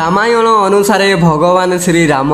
ରାମାୟଣ ଅନୁସାରେ ଭଗବାନ ଶ୍ରୀରାମ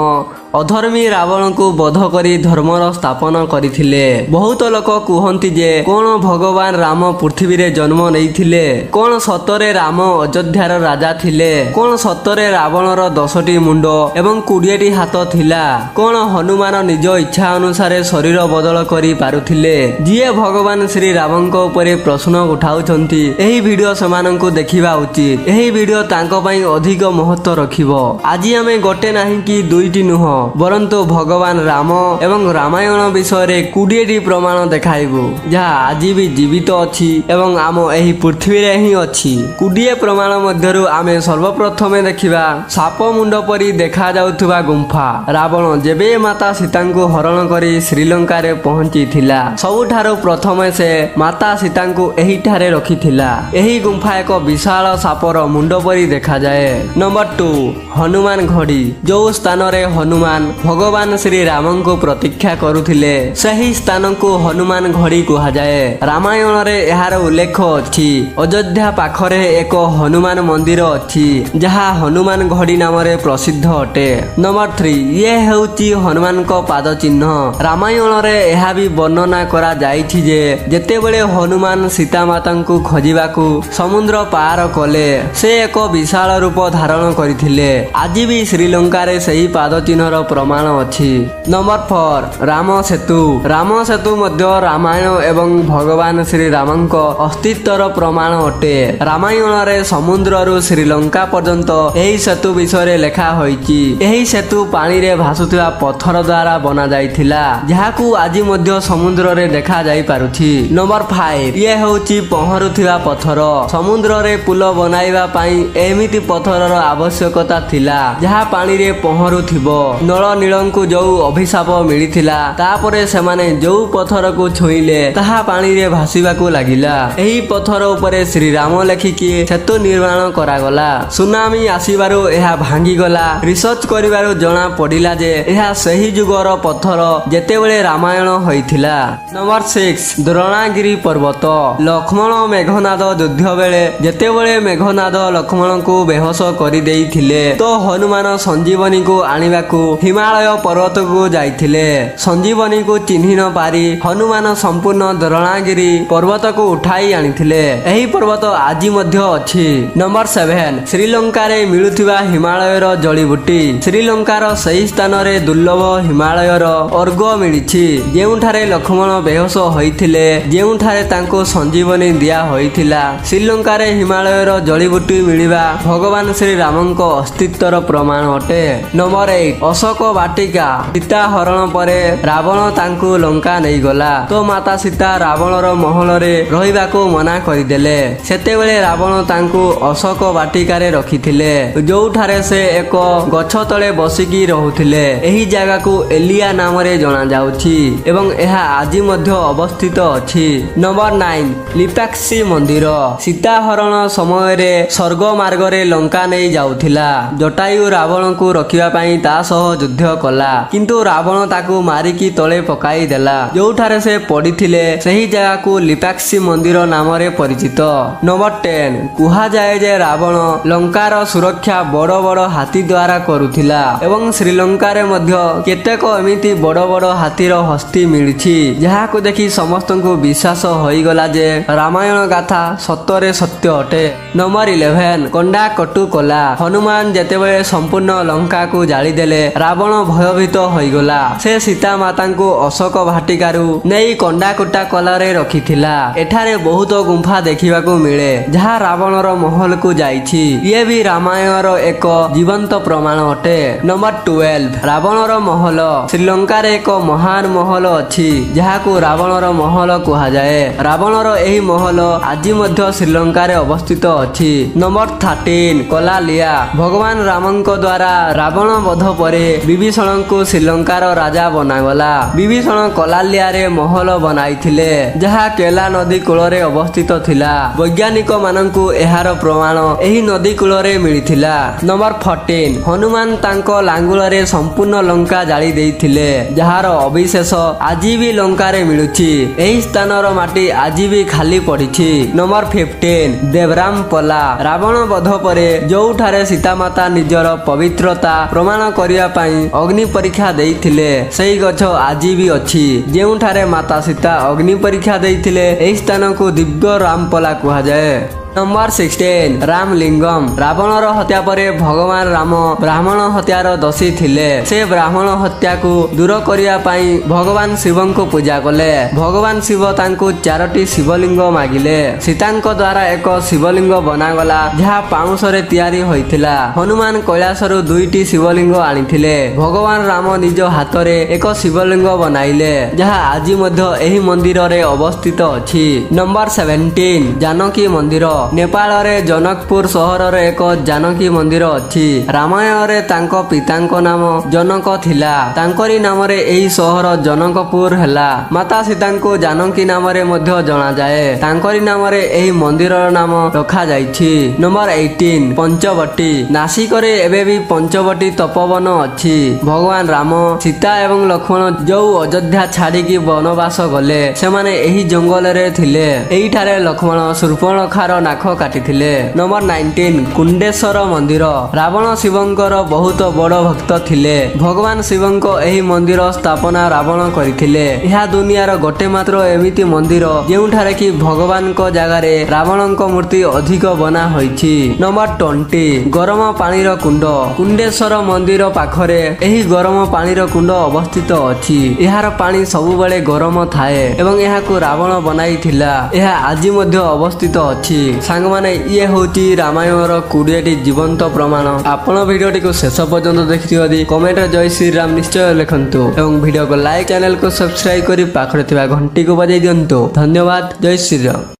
ଅଧର୍ମୀ ରାବଣଙ୍କୁ ବଧ କରି ଧର୍ମର ସ୍ଥାପନ କରିଥିଲେ। ବହୁତ ଲୋକ କୁହନ୍ତି ଯେ କଣ ଭଗବାନ ରାମ ପୃଥିବୀରେ ଜନ୍ମ ନେଇଥିଲେ? କଣ ସତରେ ରାମ ଅଯୋଧ୍ୟାର ରାଜା ଥିଲେ? କଣ ସତରେ ରାବଣର 10ଟି ମୁଣ୍ଡ ଏବଂ 20ଟି ହାତ ଥିଲା? କଣ ହନୁମାନ ନିଜ ଇଚ୍ଛା ଅନୁସାରେ ଶରୀର ବଦଳ କରି ପାରୁଥିଲେ? ଯିଏ ଭଗବାନ ଶ୍ରୀରାମଙ୍କ ଉପରେ ପ୍ରଶ୍ନ ଉଠାଉଛନ୍ତି ଏହି ଭିଡିଓ ସେମାନଙ୍କୁ ଦେଖିବା ଉଚିତ। ଏହି ଭିଡିଓ ତାଙ୍କ ପାଇଁ ଅଧିକ ମହତ୍ତ୍ୱ ରଖିବ। ଆଜି ଆମେ ଗୋଟେ ନାହିଁ କି ଦୁଇଟି ନୁହଁ ବରନ୍ତୁ ଭଗବାନ ରାମ ଏବଂ ରାମାୟଣ ବିଷୟରେ 20ଟି ପ୍ରମାଣ ଦେଖାଇବୁ ଯାହା ଆଜି ବି ଜୀବିତ ଅଛି ଏବଂ ଆମ ଏହି ପୃଥିବୀରେ ହିଁ ଅଛି। 20 ପ୍ରମାଣ ମଧ୍ୟରୁ ଆମେ ସର୍ବପ୍ରଥମେ ଦେଖିବା ସାପ ମୁଣ୍ଡ ପରି ଦେଖାଯାଉଥିବା ଗୁମ୍ଫା। ରାବଣ ଯେବେ ମାତା ସୀତାଙ୍କୁ ହରଣ କରି ଶ୍ରୀଲଙ୍କାରେ ପହଞ୍ଚିଥିଲା ସବୁଠାରୁ ପ୍ରଥମେ ସେ ମାତା ସୀତାଙ୍କୁ ଏହିଠାରେ ରଖିଥିଲା। ଏହି ଗୁମ୍ଫା ଏକ ବିଶାଳ ସାପର ମୁଣ୍ଡ ପରି ଦେଖାଯାଏ। ନମ୍ବର 2 ହନୁମାନ ଘଡି। ଯେଉଁ ସ୍ଥାନରେ ହନୁମାନ ଭଗବାନ ଶ୍ରୀରାମଙ୍କୁ ପ୍ରତୀକ୍ଷା କରୁଥିଲେ ସେହି ସ୍ଥାନକୁ ହନୁମାନ ଘଡି କୁହାଯାଏ। ରାମାୟଣରେ ଏହାର ଉଲ୍ଲେଖ ଅଛି। ଅଯୋଧ୍ୟା ପାଖରେ ଏକ ହନୁମାନ ମନ୍ଦିର ଅଛି ଯାହା ହନୁମାନ ଘଡି ନାମରେ ପ୍ରସିଦ୍ଧ ଅଟେ। ନମ୍ବର 3 ଇଏ ହେଉଛି ହନୁମାନଙ୍କ ପାଦ ଚିହ୍ନ। ରାମାୟଣରେ ଏହା ବି ବର୍ଣ୍ଣନା କରାଯାଇଛି ଯେ ଯେତେବେଳେ ହନୁମାନ ସୀତାମାତାଙ୍କୁ ଖୋଜିବାକୁ ସମୁଦ୍ର ପାର କଲେ ସେ ଏକ ବିଶାଳ ରୂପ ଧାରଣ କରିଥିଲେ। ଆଜି ବି ଶ୍ରୀଲଙ୍କାରେ ସେହି ପାଦ ଚିହ୍ନର ପ୍ରମାଣ ଅଛି। ନମ୍ବର 4 ରାମ ସେତୁ। ରାମ ସେତୁ ମଧ୍ୟ ରାମାୟଣ ଏବଂ ଭଗବାନ ଶ୍ରୀରାମଙ୍କ ଅସ୍ତିତ୍ୱର ପ୍ରମାଣ ଅଟେ। ରାମାୟଣରେ ସମୁଦ୍ରରୁ ଶ୍ରୀଲଙ୍କା ପର୍ଯ୍ୟନ୍ତ ଏହି ସେତୁ ବିଷୟରେ ଲେଖା ହୋଇଛି। ଏହି ସେତୁ ପାଣିରେ ଭାସୁଥିବା ପଥର ଦ୍ୱାରା ବନା ଯାଇଥିଲା ଯାହାକୁ ଆଜି ମଧ୍ୟ ସମୁଦ୍ରରେ ଦେଖା ଯାଇପାରୁଛି। ନମ୍ବର 5 ଇଏ ହେଉଛି ପହଁରୁଥିବା ପଥର। ସମୁଦ୍ରରେ ପୁଲ ବନାଇବା ପାଇଁ ଏମିତି ପଥରର ଆବଶ୍ୟକତା ଥିଲା ଯାହା ପାଣିରେ ପହଁରୁଥିବ। ନଳ ନୀଳଙ୍କୁ ଯେଉଁ ଅଭିଶାପ ମିଳିଥିଲା ତାପରେ ସେମାନେ ଯେଉଁ ପଥରକୁ ଛୁଇଁଲେ ତାହା ପାଣିରେ ଭାସିବାକୁ ଲାଗିଲା। ଏହି ପଥର ଉପରେ ଶ୍ରୀରାମ ଲେଖିକି ସେତୁ ନିର୍ମାଣ କରାଗଲା। ସୁନାମି ଆସିବାରୁ ଏହା ଭାଙ୍ଗିଗଲା। ରିସର୍ଚ୍ଚ କରିବାରୁ ଜଣା ପଡ଼ିଲା ଯେ ଏହା ସେହି ଯୁଗର ପଥର ଯେତେବେଳେ ରାମାୟଣ ହୋଇଥିଲା। ନମ୍ବର 6 ଦ୍ରୋଣାଗିରି ପର୍ବତ। ଲକ୍ଷ୍ମଣ ମେଘନାଦ ଯୁଦ୍ଧ ବେଳେ ଯେତେବେଳେ ମେଘନାଦ ଲକ୍ଷ୍ମଣଙ୍କୁ ବେହୋସ କରିଦେଇଥିଲେ ତ ହନୁମାନ ସଞ୍ଜୀବନୀକୁ ଆଣିବାକୁ ହିମାଳୟ ପର୍ବତକୁ ଯାଇଥିଲେ। ସଞ୍ଜୀବନୀକୁ ଚିହ୍ନି ନ ପାରି ହନୁମାନ ସମ୍ପୂର୍ଣ୍ଣ ଦ୍ରୋଣାଗିରି ପର୍ବତକୁ ଉଠାଇ ଆଣିଥିଲେ। ଏହି ପର୍ବତ ଆଜି ମଧ୍ୟ ଅଛି। ନମ୍ବର 7 ଶ୍ରୀଲଙ୍କାରେ ମିଳୁଥିବା ହିମାଳୟର ଜଡ଼ିବୁଟି। ଶ୍ରୀଲଙ୍କାର ସେହି ସ୍ଥାନରେ ଦୁର୍ଲଭ ହିମାଳୟର ଅର୍ଗ ମିଳିଛି ଯେଉଁଠାରେ ଲକ୍ଷ୍ମଣ ବେହୋସ ହୋଇଥିଲେ, ଯେଉଁଠାରେ ତାଙ୍କୁ ସଞ୍ଜୀବନୀ ଦିଆ ହୋଇଥିଲା। ଶ୍ରୀଲଙ୍କାରେ ହିମାଳୟର ଜଡ଼ିବୁଟି ମିଳିବା ଭଗବାନ ଶ୍ରୀରାମଙ୍କ ଅସ୍ତିତ୍ୱର ପ୍ରମାଣ ଅଟେ। ନମ୍ବର 8 ଅଶୋକ ବାଟିକା। ସୀତା ହରଣ ପରେ ରାବଣ ତାଙ୍କୁ ଲଙ୍କା ନେଇଗଲା ତ ମାତା ସୀତା ରାବଣର ମହଲରେ ରହିବାକୁ ମନା କରିଦେଲେ। ସେତେବେଳେ ରାବଣ ତାଙ୍କୁ ଅଶୋକ ବାଟିକାରେ ରଖିଥିଲେ ଯେଉଁଠାରେ ସେ ଏକ ଗଛ ତଳେ ବସିକି ରହୁଥିଲେ। ଏହି ଜାଗାକୁ ଏଲିଆ ନାମରେ ଜଣାଯାଉଛି ଏବଂ ଏହା ଆଜି ମଧ୍ୟ ଅବସ୍ଥିତ ଅଛି। ନମ୍ବର 9 ଲିପାକ୍ସି ମନ୍ଦିର। ସୀତା ହରଣ ସମୟରେ ସ୍ୱର୍ଗ ମାର୍ଗରେ ଲଙ୍କା ନେଇ ଯାଉଥିଲା। ଜଟାୟୁ ରାବଣଙ୍କୁ ରଖିବା ପାଇଁ ତା ସହ ଯୁଦ୍ଧ କଲା କିନ୍ତୁ ରାବଣ ତାକୁ ମାରିକି ତଳେ ପକାଇ ଦେଲା। ଯେଉଁଠାରେ ସେ ପଡ଼ିଥିଲେ ସେହି ଜାଗାକୁ ଲିପାକ୍ସି ମନ୍ଦିର ନାମରେ ପରିଚିତ। ନମ୍ବର 10 କୁହାଯାଏ ଯେ ରାବଣ ଲଙ୍କାର ସୁରକ୍ଷା ବଡ଼ ବଡ଼ ହାତୀ ଦ୍ୱାରା କରୁଥିଲା ଏବଂ ଶ୍ରୀଲଙ୍କାରେ ମଧ୍ୟ କେତେକ ଏମିତି ବଡ଼ ବଡ଼ ହାତୀର ହସ୍ତି ମିଳିଛି ଯାହାକୁ ଦେଖି ସମସ୍ତଙ୍କୁ ବିଶ୍ୱାସ ହୋଇଗଲା ଯେ ରାମାୟଣ ଗାଥା ସତରେ ସତ୍ୟ ଅଟେ। ନମ୍ବର 11 କଣ୍ଡା କଟୁ କଲା। ହନୁମାନ ଯେତେବେଳେ ସମ୍ପୂର୍ଣ୍ଣ ଲଙ୍କାକୁ ଜାଳିଦେଲେ ରାବଣ ଭୟଭୀତ ହୋଇଗଲା। ସେ ସୀତା ମାତାଙ୍କୁ ଅଶୋକ ଭାଟିକାରୁ ନେଇ କଣ୍ଡାକୁଟା କଲାରେ ରଖିଥିଲା। ଏଠାରେ ବହୁତ ଗୁମ୍ଫା ଦେଖିବାକୁ ମିଳେ ଯାହା ରାବଣର ମହଲକୁ ଯାଇଛି। ଇଏ ବି ରାମାୟଣର ଏକ ଜୀବନ୍ତ ପ୍ରମାଣ ଅଟେ। ନମ୍ବର 12 ରାବଣର ମହଲ। ଶ୍ରୀଲଙ୍କାରେ ଏକ ମହାନ ମହଲ ଅଛି ଯାହାକୁ ରାବଣର ମହଲ କୁହାଯାଏ। ରାବଣର ଏହି ମହଲ ଆଜି ମଧ୍ୟ ଶ୍ରୀଲଙ୍କାରେ ଅବସ୍ଥିତ ଅଛି। ନମ୍ବର 13 କଲାଲିଆ। ଭଗବାନ ରାମଙ୍କ ଦ୍ୱାରା ରାବଣ ବଧ ପରେ ପରେ ବିଭୀଷଣଙ୍କୁ ଶ୍ରୀଲଙ୍କାର ରାଜା ବନାଗଲା। ବିଭୀଷଣ କଲାଲିଆରେ ମହଲ ବନାଇଥିଲେ ଯାହା କେଲା ନଦୀ କୂଳରେ ଅବସ୍ଥିତ ଥିଲା। ବୈଜ୍ଞାନିକ ମାନଙ୍କୁ ଏହାର ପ୍ରମାଣ ଏହି ନଦୀ କୂଳରେ ମିଳିଥିଲା। ନମ୍ବର 14 ହନୁମାନ ତାଙ୍କ ଲାଙ୍ଗୁଳରେ ସମ୍ପୂର୍ଣ୍ଣ ଲଙ୍କା ଜାଳି ଦେଇଥିଲେ ଯାହାର ଅବିଶେଷ ଆଜି ବି ଲଙ୍କାରେ ମିଳୁଛି। ଏହି ସ୍ଥାନର ମାଟି ଆଜି ବି ଖାଲି ପଡ଼ିଛି। ନମ୍ବର 15 ଦେବରାମ ପଲା ରାବଣ ବଧ ପରେ ଯୋଉଠାରେ ସୀତାମାତା ନିଜର ପବିତ୍ରତା ପ୍ରମାଣ କରିବା ପାଇଁ ଅଗ୍ନି ପରୀକ୍ଷା ଦେଇଥିଲେ ସେହି ଗଛ ଆଜି ବି ଅଛି। ଯେଉଁଠାରେ ମାତା ସୀତା ଅଗ୍ନି ପରୀକ୍ଷା ଦେଇଥିଲେ ଏହି ସ୍ଥାନକୁ ଦିବ୍ୟ ରାମପଲା କୁହାଯାଏ। ନମ୍ବର 16 ରାମଲିଙ୍ଗମ ରାବଣର ହତ୍ୟା ପରେ ଭଗବାନ ରାମ ବ୍ରାହ୍ମଣ ହତ୍ୟାର ଦୋଷୀ ଥିଲେ। ସେ ବ୍ରାହ୍ମଣ ହତ୍ୟାକୁ ଦୂର କରିବା ପାଇଁ ଭଗବାନ ଶିବଙ୍କୁ ପୂଜା କଲେ। ଭଗବାନ ଶିବ ତାଙ୍କୁ 4ଟି ଶିବଲିଙ୍ଗ ମାଗିଲେ। ସୀତାଙ୍କ ଦ୍ୱାରା ଏକ ଶିବଲିଙ୍ଗ ବନାଗଲା ଯାହା ପାଉଁଶରେ ତିଆରି ହୋଇଥିଲା। ହନୁମାନ କୈଳାସରୁ 2ଟି ଶିବଲିଙ୍ଗ ଆଣିଥିଲେ। ଭଗବାନ ରାମ ନିଜ ହାତରେ ଏକ ଶିବଲିଙ୍ଗ ବନାଇଲେ ଯାହା ଆଜି ମଧ୍ୟ ଏହି ମନ୍ଦିରରେ ଅବସ୍ଥିତ ଅଛି। ନମ୍ବର 17 ଜାନକୀ ମନ୍ଦିର ନେପାଳରେ ଜନକପୁର ସହରରେ ଏକ ଜାନକୀ ମନ୍ଦିର ଅଛି। ରାମାୟଣରେ ତାଙ୍କ ପିତାଙ୍କ ନାମ ଜନକ ଥିଲା। ତାଙ୍କରି ନାମରେ ଏହି ସହର ଜନକପୁର ହେଲା। ମାତା ସୀତାଙ୍କୁ ଜାନକୀ ନାମରେ ମଧ୍ୟ ଜଣାଯାଏ। ତାଙ୍କରି ନାମରେ ଏହି ମନ୍ଦିରର ନାମ ରଖାଯାଇଛି। ନମ୍ବର 18 ପଞ୍ଚବଟୀ ନାସିକରେ ଏବେ ବି ପଞ୍ଚବଟୀ ତପୋବନ ଅଛି। ଭଗବାନ ରାମ ସୀତା ଏବଂ ଲକ୍ଷ୍ମଣ ଯୋଉ ଅଯୋଧ୍ୟା ଛାଡ଼ିକି ବନବାସ ଗଲେ ସେମାନେ ଏହି ଜଙ୍ଗଲରେ ଥିଲେ। ଏହିଠାରେ ଲକ୍ଷ୍ମଣ ଶୂର୍ପଣଖାର ନାକ କାଟିଥିଲେ। ନମ୍ବର 19 କୁଣ୍ଡେଶ୍ୱର ମନ୍ଦିର ରାବଣ ଶିବଙ୍କର ବହୁତ ବଡ଼ ଭକ୍ତ ଥିଲେ। ଭଗବାନ ଶିବଙ୍କ ଏହି ମନ୍ଦିର ସ୍ଥାପନା ରାବଣ କରିଥିଲେ। ଏହା ଦୁନିଆର ଗୋଟେ ମାତ୍ର ଏମିତି ମନ୍ଦିର ଯେଉଁଠାରେ କି ଭଗବାନଙ୍କ ଜାଗାରେ ରାବଣଙ୍କ ମୂର୍ତ୍ତି ଅଧିକ ବନା ହୋଇଛି। ନମ୍ବର 20 ଗରମ ପାଣିର କୁଣ୍ଡ କୁଣ୍ଡେଶ୍ୱର ମନ୍ଦିର ପାଖରେ ଏହି ଗରମ ପାଣିର କୁଣ୍ଡ ଅବସ୍ଥିତ ଅଛି। ଏହାର ପାଣି ସବୁବେଳେ ଗରମ ଥାଏ ଏବଂ ଏହାକୁ ରାବଣ ବନାଇଥିଲା। ଏହା ଆଜି ମଧ୍ୟ ଅବସ୍ଥିତ ଅଛି। ସାଙ୍ଗମାନେ ଇଏ ହେଉଛି ରାମାୟଣର 20ଟି ଜୀବନ୍ତ ପ୍ରମାଣ। ଆପଣ ଭିଡ଼ିଓଟିକୁ ଶେଷ ପର୍ଯ୍ୟନ୍ତ ଦେଖିଥିବାରୁ କମେଣ୍ଟରେ ଜୟ ଶ୍ରୀରାମ ନିଶ୍ଚୟ ଲେଖନ୍ତୁ ଏବଂ ଭିଡ଼ିଓକୁ ଲାଇକ୍ ଚ୍ୟାନେଲକୁ ସବସ୍କ୍ରାଇବ କରି ପାଖରେ ଥିବା ଘଣ୍ଟିକୁ ବଜାଇ ଦିଅନ୍ତୁ। ଧନ୍ୟବାଦ। ଜୟ ଶ୍ରୀରାମ।